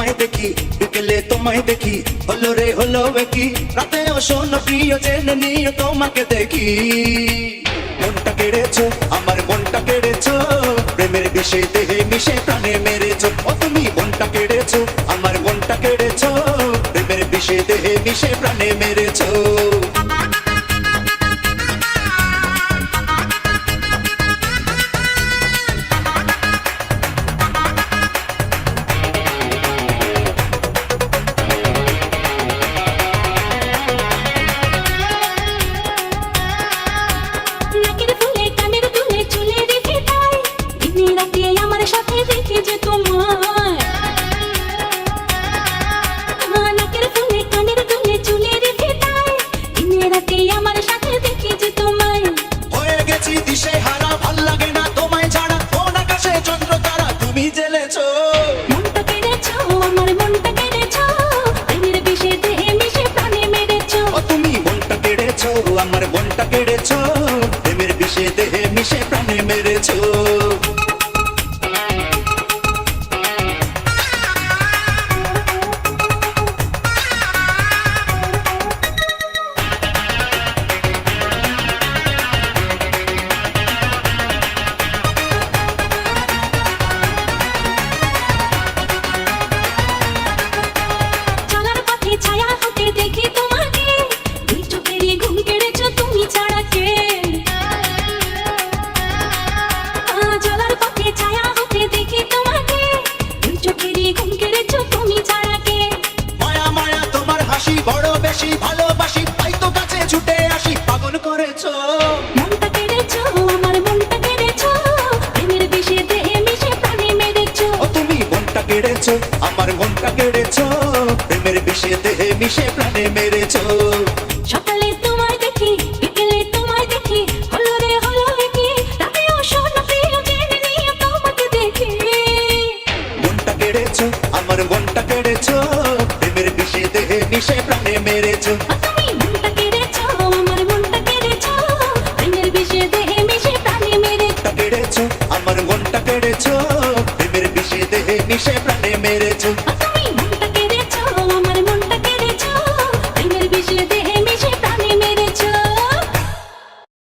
তোমায় দেখি বিকেলে তোমায় দেখি হলো রে হলো কি রাতেও শোনো প্রিয় জেনে নিও তোমাকে দেখি মনটা কেড়েছো আমার মনটা কেড়েছো প্রেমের বিষে দেহে মিশে প্রাণে মেরেছো ও তুমি মনটা কেড়েছো আমার মনটা কেড়েছো প্রেমের বিষে দেহে মিশে প্রাণে মেরেছো মনটা কেড়েছো আমার মনটা কেড়েছো প্রেমের বিষে দেহে মিশে প্রাণে মেরেছো তুমি মনটা কেড়েছো আমার মনটা কেড়েছো প্রেমের বিষে দেহে মিশে প্রাণে মেরেছো ছায়া হতে দেখি তোমাকে দুই চোখেরই ঘুম কেড়েছো তুমি ছাড়া কে চলার পথে ছায়া হতে দেখি তোমাকে দুই চোখেরই ঘুম কেড়েছো তুমি ছাড়া কে মায়া মায়া তোমার হাসি বড় বেশি ভালোবাসি তাই তো কাছে ছুটে আসি পাগল করেছো মনটা কেড়েছো আমার মনটা কেড়েছো প্রেমের বিষে দেহে মিশে প্রাণে মেরেছো তুমি মনটা কেড়েছো আমার মনটা কেড়েছো প্রেমের বিষে দেহে মিশে প্রাণে মেরেছো সকালে তোমায় দেখি বিকেলে তোমায় দেখি হলো রে হলো কি রাতেও শোনো প্রিয় জেনে নিও তোমাকে দেখি মনটা কেড়েছো আমার মনটা কেড়েছো প্রেমের বিষে দেহে মিশে প্রাণে মেরেছো তুমি মনটা কেড়েছো আমার মনটা কেড়েছো প্রেমের বিষে দেহে মিশে প্রাণে মেরেছো কেড়েছো আমার মনটা কেড়েছো প্রেমের বিষে দেহে মিশে প্রাণে মেরেছো